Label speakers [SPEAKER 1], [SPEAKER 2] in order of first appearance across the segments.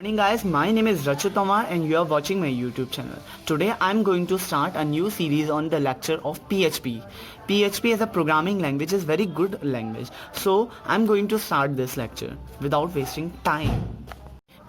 [SPEAKER 1] Morning guys, my name is Rachit Tomar and you are watching my YouTube channel. Today I am going to start a new series on the lecture of PHP. PHP as a programming language is very good language. So I am going to start this lecture without wasting time.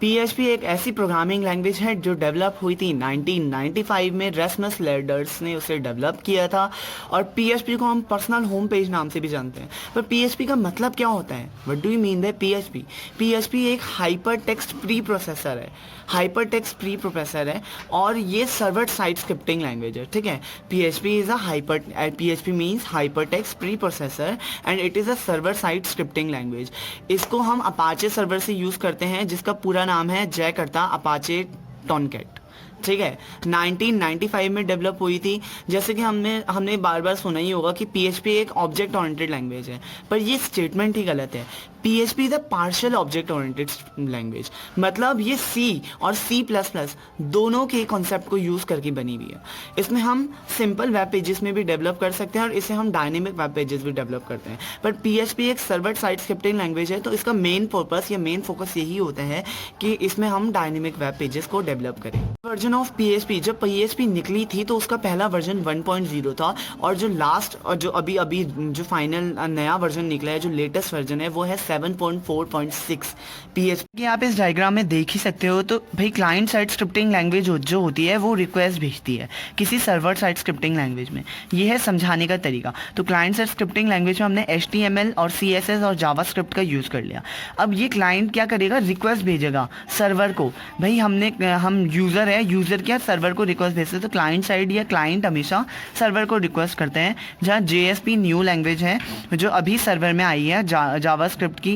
[SPEAKER 1] PHP एक ऐसी programming language है जो develop हुई थी 1995 में। रेस्मस ladders ने उसे develop किया था और PHP को हम पर्सनल होम पेज नाम से भी जानते हैं। पर PHP का मतलब क्या होता है? What do you mean by PHP? PHP एक हाइपर टेक्स्ट प्री प्रोसेसर है, हाइपर टेक्स्ट प्री प्रोसेसर है और ये सर्वर साइड स्क्रिप्टिंग लैंग्वेज है। ठीक है, PHP means hyper text pre processor and it is a server side scripting language. इसको हम अपाचे सर्वर से यूज़ करते हैं जिसका पूरा नाम है जयकर्ता अपाचे टॉनकैट। ठीक है, 1995 में डेवलप हुई थी। जैसे कि हमने बार बार सुना ही होगा कि PHP एक ऑब्जेक्ट ओरिएंटेड लैंग्वेज है, पर ये स्टेटमेंट ही गलत है। PHP is a partial object oriented language, मतलब ये C और C++ दोनों के कॉन्सेप्ट को यूज़ करके बनी हुई है। इसमें हम सिंपल वेब पेजेस में भी डेवलप कर सकते हैं और इसे हम डायनेमिक वेब पेजेस भी डेवलप करते हैं। पर PHP एक सर्वर साइड स्क्रिप्टिंग लैंग्वेज है, तो इसका मेन पर्पस या मेन फोकस यही होता है कि इसमें हम डायनेमिक वेब पेजेस को डेवलप करें। वर्जन ऑफ PHP, जब PHP निकली थी तो उसका पहला वर्जन 1.0 था और जो लास्ट और जो अभी जो फाइनल नया वर्जन निकला है, जो लेटेस्ट वर्जन है, वो है 7.4.6 PHP। आप इस डायग्राम में देख ही सकते हो। तो भाई क्लाइंट साइड स्क्रिप्टिंग लैंग्वेज जो होती है वो रिक्वेस्ट भेजती है किसी सर्वर साइड स्क्रिप्टिंग लैंग्वेज में। ये है समझाने का तरीका। तो क्लाइंट साइड स्क्रिप्टिंग लैंग्वेज में हमने HTML और CSS और जावास्क्रिप्ट का यूज़ कर लिया। अब ये क्लाइंट क्या करेगा? रिक्वेस्ट भेजेगा सर्वर को। भाई हम यूज़र है, यूज़र क्या सर्वर को रिक्वेस्ट भेजते हैं। तो क्लाइंट साइड या क्लाइंट हमेशा सर्वर को रिक्वेस्ट करते हैं। जहाँ JSP न्यू लैंग्वेज है जो अभी सर्वर में आई है, जावास्क्रिप्ट की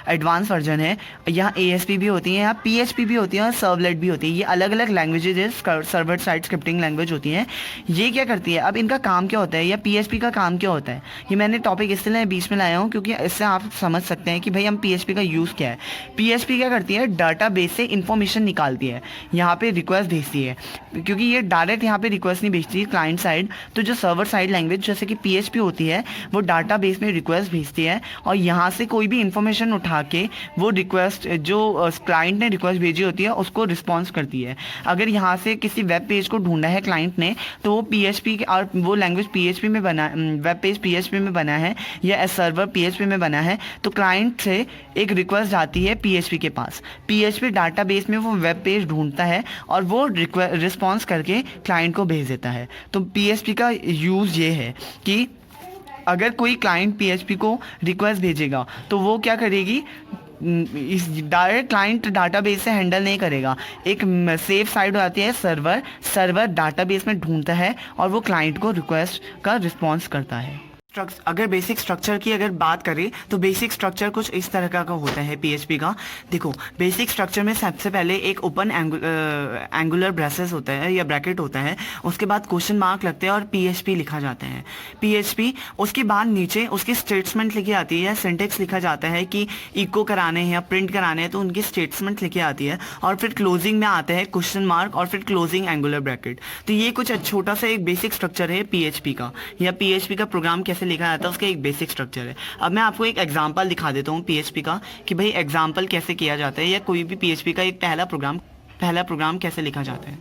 [SPEAKER 1] एडवांस वर्जन है। यहाँ ASP भी होती है, यहाँ PHP भी होती है और सर्वलेट भी होती है। ये अलग अलग languages server side scripting language होती हैं। ये क्या करती है? अब इनका काम क्या होता है या PHP का काम क्या होता है? ये मैंने टॉपिक इसलिए बीच में लाया हूँ क्योंकि इससे आप समझ सकते हैं कि भाई हम PHP का यूज़ क्या है। PHP क्या करती है? डाटाबेस से इंफॉर्मेशन निकालती है, यहाँ पे रिक्वेस्ट भेजती है। क्योंकि ये डायरेक्ट यहाँ पे रिक्वेस्ट नहीं भेजती क्लाइंट साइड, तो जो सर्वर साइड लैंग्वेज जैसे कि PHP होती है वो डाटाबेस में रिक्वेस्ट भेजती है और यहाँ से कोई भी इंफॉर्मेशन उठा के वो रिक्वेस्ट जो क्लाइंट ने रिक्वेस्ट भेजी होती है उसको रिस्पॉन्स करती है। अगर यहाँ से किसी वेब पेज को ढूंढा है क्लाइंट ने, तो वो PHP और वो लैंग्वेज PHP में बना, वेब पेज PHP में बना है या सर्वर PHP में बना है, तो क्लाइंट से एक रिक्वेस्ट जाती है PHP के पास। PHP डाटाबेस में वो वेब पेज ढूंढता है और वो रिस्पॉन्स करके क्लाइंट को भेज देता है। तो PHP का यूज़ ये है कि अगर कोई क्लाइंट PHP को रिक्वेस्ट भेजेगा तो वो क्या करेगी? इस डायरेक्ट क्लाइंट डाटाबेस से हैंडल नहीं करेगा। एक सेफ साइड हो जाती है सर्वर डाटाबेस में ढूंढता है और वो क्लाइंट को रिक्वेस्ट का रिस्पॉन्स करता है। अगर बेसिक स्ट्रक्चर की अगर बात करें तो बेसिक स्ट्रक्चर कुछ इस तरह का होता है PHP का। देखो, बेसिक स्ट्रक्चर में सबसे पहले एक ओपन एंगुलर ब्रेसेस होता है या ब्रैकेट होता है, उसके बाद क्वेश्चन मार्क लगते हैं और PHP लिखा जाता है। PHP उसके बाद नीचे उसकी स्टेटमेंट लिखी आती है, सिंटेक्स लिखा जाता है कि इको कराने हैं या प्रिंट कराने हैं, तो उनकी स्टेटमेंट लिखी आती है और फिर क्लोजिंग में आता है क्वेश्चन मार्क और फिर क्लोजिंग एंगुलर ब्रैकेट। तो ये कुछ छोटा सा एक बेसिक स्ट्रक्चर है PHP का, या PHP का प्रोग्राम कैसे लिखा जाता है उसका एक बेसिक स्ट्रक्चर है। अब मैं आपको एक एग्जांपल दिखा देता हूँ PHP का कि भाई एग्जांपल कैसे किया जाता है या कोई भी PHP का एक पहला प्रोग्राम कैसे लिखा जाता है।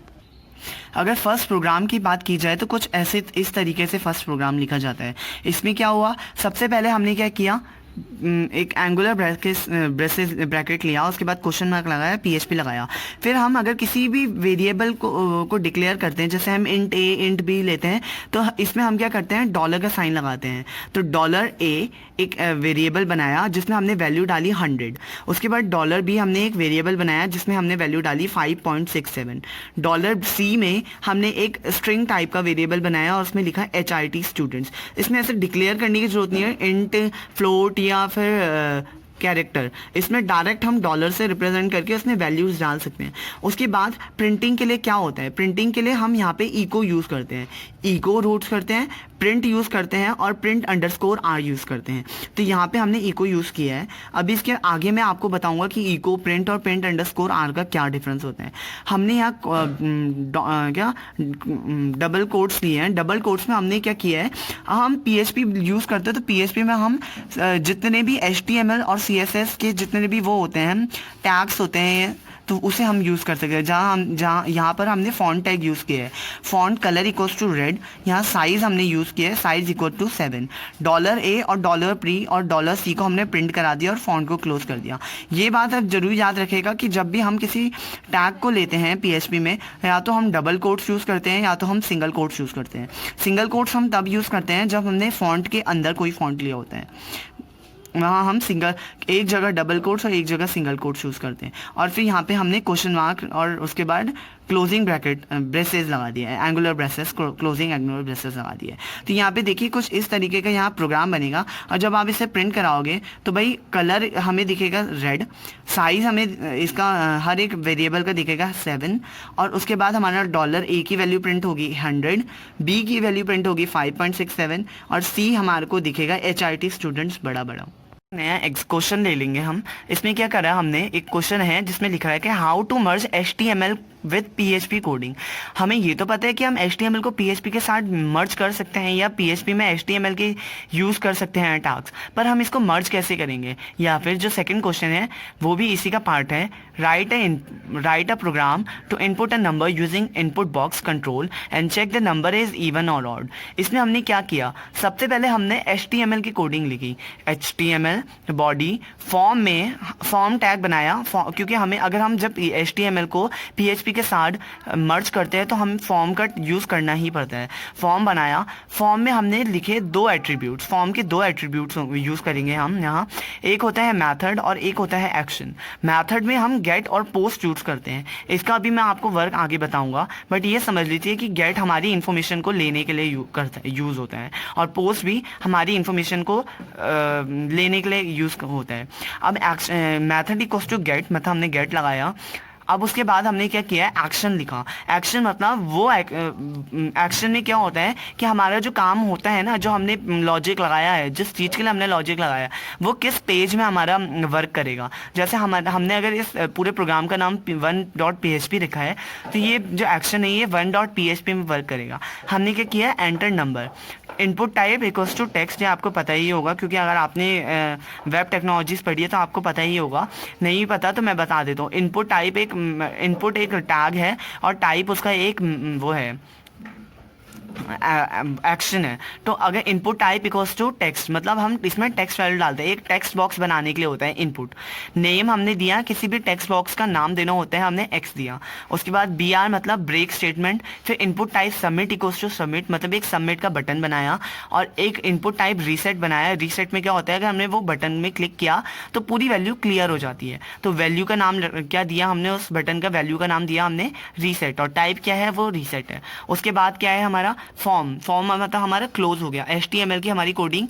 [SPEAKER 1] अगर फर्स्ट प्रोग्राम की बात की जाए तो कुछ ऐसे इस तरीके से फर्स्ट प्रोग्राम लिखा जाता है। इसमें क्या हुआ? सबसे पहले हमने क्या किया? एक एंगुलर ब्रैकेट लिया, उसके बाद क्वेश्चन मार्क लगाया, PHP लगाया। फिर हम अगर किसी भी वेरिएबल को डिक्लेयर करते हैं, जैसे हम इंट A इंट B लेते हैं, तो इसमें हम क्या करते हैं? डॉलर का साइन लगाते हैं। तो $A एक वेरिएबल बनाया जिसमें हमने वैल्यू डाली 100। उसके बाद $B हमने एक वेरिएबल बनाया जिसमें हमने वैल्यू डाली 5.67। $C में हमने एक स्ट्रिंग टाइप का वेरिएबल बनाया और उसमें लिखा HIT स्टूडेंट्स। इसमें ऐसे डिक्लेयर करने की जरूरत नहीं है, इंट, फ्लोट या फिर कैरेक्टर। इसमें डायरेक्ट हम डॉलर से रिप्रेजेंट करके उसमें वैल्यूज़ डाल सकते हैं। उसके बाद प्रिंटिंग के लिए क्या होता है? प्रिंटिंग के लिए हम यहाँ पे इको यूज़ करते हैं, इको रूट्स करते हैं, प्रिंट यूज़ करते हैं और प्रिंट अंडरस्कोर आर यूज़ करते हैं। तो यहाँ पे हमने इको यूज़ किया है। अभी इसके आगे मैं आपको बताऊंगा कि इको, प्रिंट और प्रिंट अंडरस्कोर आर का क्या डिफरेंस होता है। हमने यहाँ क्या डबल कोट्स लिए हैं। डबल कोट्स में हमने क्या किया है, हम पीएचपी यूज़ करते हैं तो पीएचपी में हम जितने भी एचटीएमएल और सीएसएस के जितने भी वो होते हैं, टैग्स होते हैं, तो उसे हम यूज़ कर सकते हैं। जहाँ यहाँ पर हमने फॉन्ट टैग यूज़ किया है। Font colour equals to red. यहाँ साइज़ हमने यूज़ किया है, साइज़ इक्वल टू 7। $A और $P और $C को हमने प्रिंट करा दिया और फॉन्ट को क्लोज कर दिया। ये बात आप जरूर याद रखिएगा कि जब भी हम किसी टैग को लेते हैं पीएचपी में, या तो हम डबल कोट्स यूज़ करते हैं या तो हम सिंगल कोट्स यूज़ करते हैं। सिंगल कोट्स हम तब यूज़ करते हैं जब हमने फॉन्ट के अंदर कोई फॉन्ट लिया होता है, वहाँ हम सिंगल, एक जगह डबल कोट्स और एक जगह सिंगल कोट्स यूज़ करते हैं। और फिर यहाँ पे हमने क्वेश्चन मार्क और उसके बाद क्लोजिंग ब्रैकेट ब्रेसेस लगा दिया है, angular braces, closing angular braces लगा दिया है। तो यहाँ पे देखिए कुछ इस तरीके का यहाँ प्रोग्राम बनेगा। और जब आप इसे प्रिंट कराओगे तो भाई कलर हमें दिखेगा रेड, साइज़ हमें इसका हर एक वेरिएबल का दिखेगा 7, और उसके बाद हमारा $A की वैल्यू प्रिंट होगी 100, B की वैल्यू प्रिंट होगी 5.67 और C हमारे को दिखेगा HRT स्टूडेंट्स बड़ा बड़ा। नया क्वेश्चन ले लेंगे हम। इसमें क्या करा है हमने, एक क्वेश्चन है जिसमें लिखा है कि how to merge HTML with PHP coding. हमें ये तो पता है कि हम HTML को PHP के साथ मर्ज कर सकते हैं या PHP में HTML के यूज़ कर सकते हैं टैग्स, पर हम इसको मर्ज कैसे करेंगे। या फिर जो सेकंड क्वेश्चन है वो भी इसी का पार्ट है, write a program to input a number using input box control and check the number is even or odd. इसमें हमने क्या किया, सबसे पहले हमने HTML की कोडिंग लिखी, HTML बॉडी, फॉर्म में फॉर्म टैग बनाया, क्योंकि हमें अगर हम जब HTML को PHP के साथ मर्ज करते हैं तो हम फॉर्म का यूज़ करना ही पड़ता है। फॉर्म बनाया, फॉर्म में हमने लिखे 2 एट्रीब्यूट्स, फॉर्म के 2 एट्रीब्यूट्स यूज़ करेंगे हम यहाँ। एक होता है मेथड और एक होता है एक्शन। मेथड में हम गेट और पोस्ट यूज़ करते हैं, इसका भी मैं आपको वर्क आगे बताऊंगा, बट ये समझ लीजिए कि गेट हमारी इन्फॉर्मेशन को लेने के लिए यूज़ होता है और पोस्ट भी हमारी इन्फॉर्मेशन को लेने के लिए यूज़ होता है। अब मेथड इक्वल्स टू गेट, मतलब हमने गेट लगाया। अब उसके बाद हमने क्या किया, एक्शन लिखा। एक्शन मतलब वो एक्शन में क्या होता है कि हमारा जो काम होता है ना, जो हमने लॉजिक लगाया है, जिस चीज़ के लिए हमने लॉजिक लगाया वो किस पेज में हमारा वर्क करेगा। जैसे हमने अगर इस पूरे प्रोग्राम का नाम 1.php लिखा है तो ये जो एक्शन है ये 1.php में वर्क करेगा। हमने क्या किया, enter number. Input type equals to text, ये आपको पता ही होगा क्योंकि अगर आपने वेब टेक्नोलॉजीज पढ़ी है तो आपको पता ही होगा, नहीं पता तो मैं बता देता हूँ। इनपुट एक टैग है और टाइप उसका एक वो है, एक्शन है। तो अगर input type equals to text, मतलब हम इसमें टेक्स्ट वैल्यू डालते हैं। एक टेक्स्ट बॉक्स बनाने के लिए होता है इनपुट। नेम हमने दिया, किसी भी टेक्स्ट बॉक्स का नाम देना होता है, हमने एक्स दिया। उसके बाद BR मतलब ब्रेक स्टेटमेंट। फिर input type submit equals to submit, मतलब एक सबमिट का बटन बनाया। और एक इनपुट टाइप रीसेट बनाया। रीसेट में क्या होता है, अगर हमने वो बटन में क्लिक किया तो पूरी वैल्यू क्लियर हो जाती है। तो वैल्यू का नाम क्या दिया हमने, उस बटन का वैल्यू का नाम दिया हमने रीसेट, और टाइप क्या है, वो रीसेट है। उसके बाद क्या है हमारा फॉर्म मतलब हमारा क्लोज हो गया। HTML की हमारी कोडिंग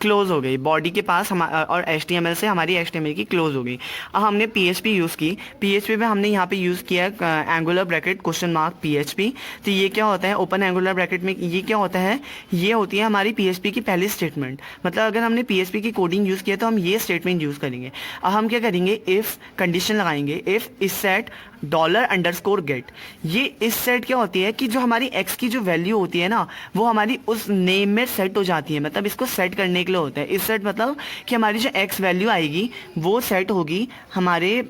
[SPEAKER 1] क्लोज हो गई, बॉडी के पास और HTML से हमारी HTML की क्लोज हो गई। अब हमने PHP यूज़ की। PHP में हमने यहाँ पे यूज़ किया angular bracket question mark PHP। तो ये क्या होता है, ओपन एंगुलर ब्रैकेट में ये क्या होता है, ये होती है हमारी PHP की पहली स्टेटमेंट। मतलब अगर हमने PHP की कोडिंग यूज़ किया तो हम ये स्टेटमेंट यूज़ करेंगे। अब हम क्या करेंगे, इफ़ कंडीशन लगाएंगे, इफ़ इस सेट $_get। ये इस सेट क्या होती है कि जो हमारी x की जो वैल्यू होती है ना, वो हमारी उस नेम में सेट हो जाती है। मतलब इसको सेट करने के लिए होता है इस सेट, मतलब कि हमारी जो x वैल्यू आएगी वो सेट होगी हमारे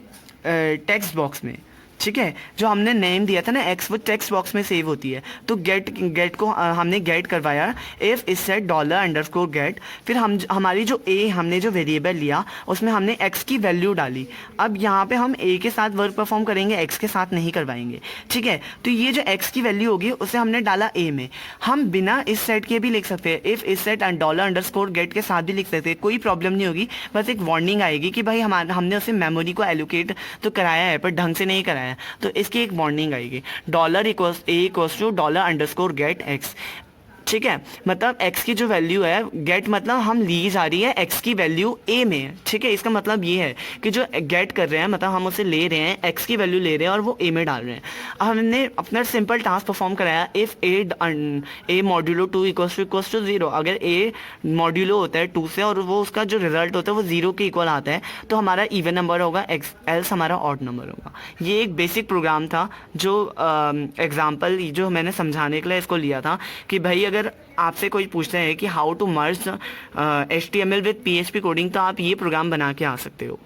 [SPEAKER 1] टेक्स्ट बॉक्स में। ठीक है, जो हमने नेम दिया था ना एक्स, वो टेक्स्ट बॉक्स में सेव होती है। तो गेट को हमने गेट करवाया, इफ इस सेट $_get। फिर हमारी जो हमने जो वेरिएबल लिया उसमें एक्स की वैल्यू डाली। अब यहाँ पे हम के साथ वर्क परफॉर्म करेंगे, एक्स के साथ नहीं करवाएंगे। ठीक है, तो ये जो एक्स की वैल्यू होगी उसे हमने डाला में। हम बिना इस सेट के भी लिख सकते हैं, इफ इस सेट $_get के साथ भी लिख सकते हैं, कोई प्रॉब्लम नहीं होगी। बस एक वार्निंग आएगी कि भाई हमने उसे मेमोरी को एलोकेट तो कराया है पर ढंग से नहीं कराया है, तो इसकी एक वार्निंग आएगी। $A = $_get x। ठीक है, मतलब x की जो वैल्यू है, गेट मतलब हम ली जा रही है x की वैल्यू a में, ठीक है। इसका मतलब ये है कि जो गेट कर रहे हैं मतलब हम उसे ले रहे हैं, x की वैल्यू ले रहे हैं और वो a में डाल रहे हैं। अब हमने अपना सिंपल टास्क परफॉर्म कराया, if a modulo 2 equals to 0, अगर a मॉड्यूलो होता है 2 से और वो उसका जो रिजल्ट होता है वो 0 के इक्वल आता है तो हमारा इवन नंबर होगा, एल्स हमारा ऑड नंबर होगा। ये एक बेसिक प्रोग्राम था जो एग्जाम्पल जो मैंने समझाने के लिए इसको लिया था कि भाई अगर आपसे कोई पूछता है कि how to merge HTML with PHP coding, तो आप ये प्रोग्राम बना के आ सकते हो।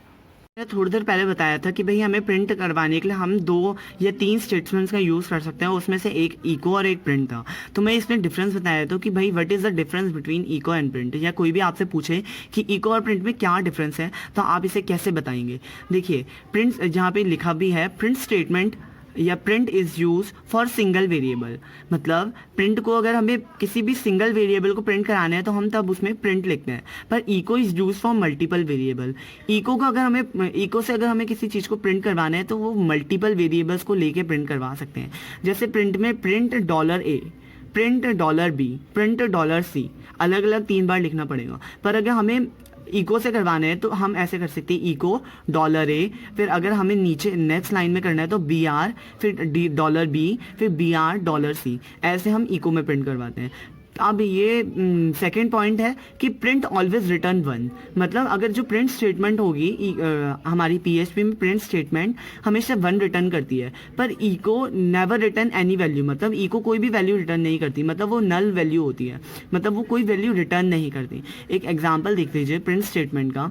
[SPEAKER 1] मैंने थोड़ी देर पहले बताया था कि भाई हमें प्रिंट करवाने के लिए हम 2 या 3 स्टेटमेंट्स का यूज़ कर सकते हैं, उसमें से एक इको और एक प्रिंट था। तो मैं इसमें डिफरेंस बताया था कि भाई what is the difference between echo and print, या कोई भी आपसे पूछे कि इको और प्रिंट में क्या डिफरेंस है तो आप इसे कैसे बताएंगे। देखिए, प्रिंट जहाँ पे लिखा भी है, प्रिंट स्टेटमेंट या print is use for single variable, मतलब प्रिंट को अगर हमें किसी भी सिंगल वेरिएबल को प्रिंट कराना है तो हम तब उसमें प्रिंट लिखते हैं। पर echo is use for multiple variable, echo को अगर हमें इको से अगर हमें किसी चीज़ को प्रिंट करवाना है तो वो मल्टीपल वेरिएबल्स को लेके प्रिंट करवा सकते हैं। जैसे प्रिंट में print $A, print $B, print $C, अलग अलग 3 बार लिखना पड़ेगा। पर अगर हमें इको से करवाना है तो हम ऐसे कर सकते हैं, इको $A, फिर अगर हमें नीचे नेक्स्ट लाइन में करना है तो BR, फिर $B, फिर BR $C, ऐसे हम इको में प्रिंट करवाते हैं। अब ये सेकंड पॉइंट है कि प्रिंट ऑलवेज रिटर्न 1, मतलब अगर जो प्रिंट स्टेटमेंट होगी हमारी PHP में प्रिंट स्टेटमेंट हमेशा 1 रिटर्न करती है, पर echo never return any value, मतलब इको कोई भी वैल्यू रिटर्न नहीं करती, मतलब वो नल वैल्यू होती है, मतलब वो कोई वैल्यू रिटर्न नहीं करती। एक एग्जाम्पल देख लीजिए प्रिंट स्टेटमेंट का,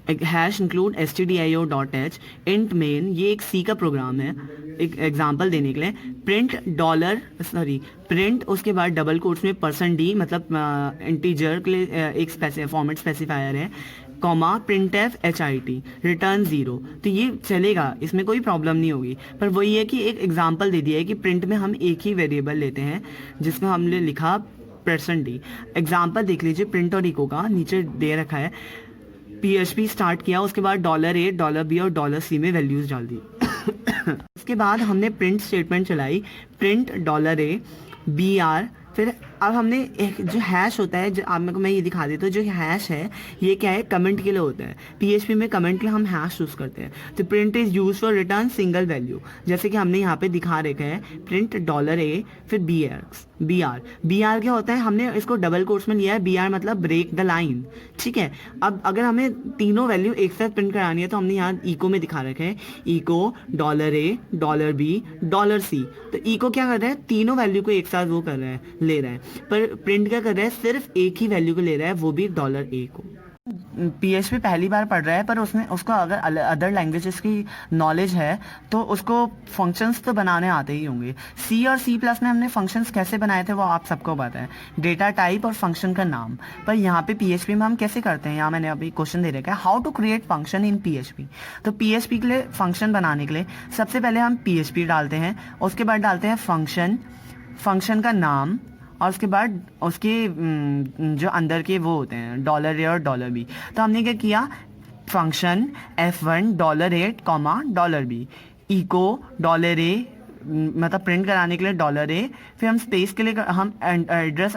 [SPEAKER 1] एक hash include stdio.h int main, ये एक C का प्रोग्राम है। एक एग्जांपल देने के लिए प्रिंट उसके बाद डबल कोट्स में %d, मतलब इंटीजर के लिए एक फॉर्मेट स्पेसिफायर है, कॉमा printf HIT रिटर्न 0, तो ये चलेगा, इसमें कोई प्रॉब्लम नहीं होगी। पर वही है कि एक एग्जांपल दे दिया है कि प्रिंट में हम एक ही वेरिएबल लेते हैं जिसमें हमने लिखा %d। एग्जांपल देख लीजिए प्रिंट और इको का, नीचे दे रखा है PHP स्टार्ट किया, उसके बाद $A, $B और $C में वैल्यूज़ डाल दी। उसके बाद हमने प्रिंट स्टेटमेंट चलाई, प्रिंट $A, BR, फिर अब हमने एक जो हैश होता है, जो आप मेरे को मैं ये दिखा देता हूँ, जो हैश है ये क्या है, कमेंट के लिए होता है। PHP में कमेंट के लिए हम हैश यूज़ करते हैं। तो print is use for return single value, जैसे कि हमने यहाँ पे दिखा रखा है प्रिंट $A, फिर BR क्या होता है, हमने इसको डबल कोट्स में लिया है, BR मतलब ब्रेक द लाइन, ठीक है। अब अगर हमें तीनों वैल्यू एक साथ प्रिंट करानी है तो हमने यहाँ इको में दिखा रखा है, इको $A, $B, $C। तो इको क्या कर रहा है, तीनों वैल्यू को एक साथ वो कर रहा है, ले रहा है, पर प्रिंट क्या कर रहा है, सिर्फ एक ही वैल्यू को ले रहा है, वो भी $A को। PHP पहली बार पढ़ रहा है पर उसमें उसको अगर अदर लैंग्वेजेस की नॉलेज है तो उसको फंक्शंस तो बनाने आते ही होंगे। C और C+ में हमने फंक्शंस कैसे बनाए थे वो आप सबको पता है, डेटा टाइप और फंक्शन का नाम। पर यहाँ पे PHP में हम कैसे करते हैं, यहाँ मैंने अभी क्वेश्चन दे रखा है, how to create function in PHP। तो PHP के लिए फंक्शन बनाने के लिए सबसे पहले हम PHP डालते हैं, उसके बाद डालते हैं फंक्शन का नाम, और उसके बाद उसके जो अंदर के वो होते हैं $A और $B। तो हमने क्या किया, function F1 $A, $B, echo $A, मतलब प्रिंट कराने के लिए $A, फिर हम स्पेस के लिए हम एड्रेस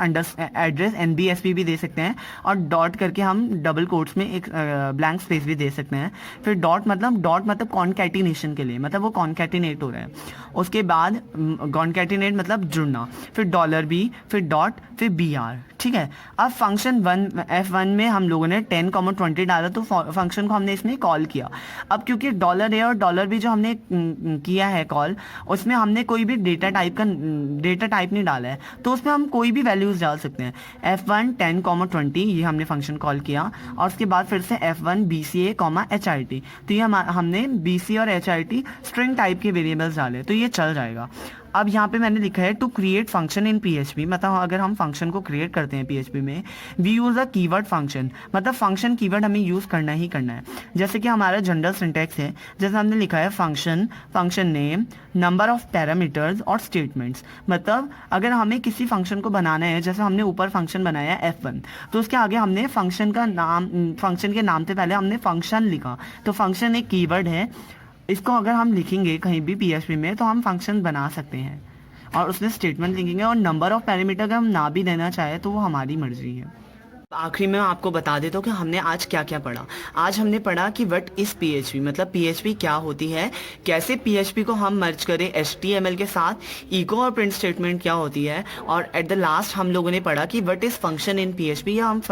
[SPEAKER 1] NBSP भी दे सकते हैं, और डॉट करके हम डबल कोट्स में एक ब्लैंक स्पेस भी दे सकते हैं। फिर डॉट मतलब कॉन्कैटिनेशन के लिए, मतलब वो कॉन्कैटिनेट हो रहा है। उसके बाद कॉन्कैटिनेट मतलब जुड़ना, फिर $B, फिर डॉट, फिर BR, ठीक है। अब फंक्शन F1 में हम लोगों ने 10, 20 डाला तो फंक्शन को हमने इसमें कॉल किया। अब क्योंकि $A और $B जो हमने किया है कॉल, उसमें हमने कोई भी डेटा टाइप नहीं डाला है, तो उसमें हम कोई भी वैल्यूज़ डाल सकते हैं। F1 10, 20 ये हमने फंक्शन कॉल किया, और उसके बाद फिर से F1 BCA, HIT, तो ये हमने BC और HIT स्ट्रिंग टाइप के वेरिएबल्स डाले, तो ये चल जाएगा। अब यहाँ पे मैंने लिखा है to create function in PHP, मतलब अगर हम फंक्शन को क्रिएट करते हैं PHP में, we use a keyword function, मतलब फंक्शन कीवर्ड हमें यूज़ करना ही करना है। जैसे कि हमारा जनरल सिंटैक्स है, जैसे हमने लिखा है function name, number of parameters और स्टेटमेंट्स, मतलब अगर हमें किसी फंक्शन को बनाना है, जैसे हमने ऊपर फंक्शन बनाया है F1, तो उसके आगे हमने फंक्शन के नाम से पहले हमने फंक्शन लिखा, तो फंक्शन एक कीवर्ड है, इसको अगर हम लिखेंगे कहीं भी PHP में तो हम फंक्शन बना सकते हैं। और उसमें स्टेटमेंट लिखेंगे, और नंबर ऑफ पैरामीटर अगर हम ना भी देना चाहें तो वो हमारी मर्जी है। आखिरी में आपको बता देता हूँ कि हमने आज क्या क्या पढ़ा। आज हमने पढ़ा कि व्हाट इज़ पीएचपी, मतलब पीएचपी क्या होती है, कैसे पीएचपी को हम मर्ज करें एचटीएमएल के साथ, इको और प्रिंट स्टेटमेंट क्या होती है, और एट द लास्ट हम लोगों ने पढ़ा कि what is function in PHP, या हम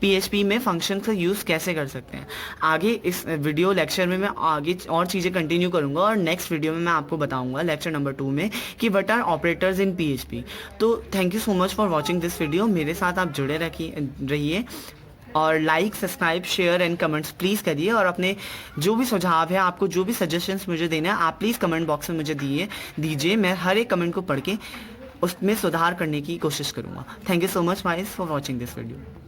[SPEAKER 1] पीएचपी में फंक्शन का यूज़ कैसे कर सकते हैं। आगे इस वीडियो लेक्चर में मैं आगे और चीज़ें कंटिन्यू करूँगा, और नेक्स्ट वीडियो में मैं आपको बताऊँगा लेक्चर नंबर 2 में कि what are operators in PHP. तो thank you so much for watching this video. मेरे साथ आप जुड़े रहिए और like, subscribe, share and comments please करिए, और अपने जो भी सुझाव है, आपको जो भी सजेशंस मुझे देना है, आप प्लीज़ कमेंट बॉक्स में मुझे दीजिए। मैं हर एक कमेंट को पढ़ के उसमें सुधार करने की कोशिश करूँगा। Thank you so much guys for watching this video.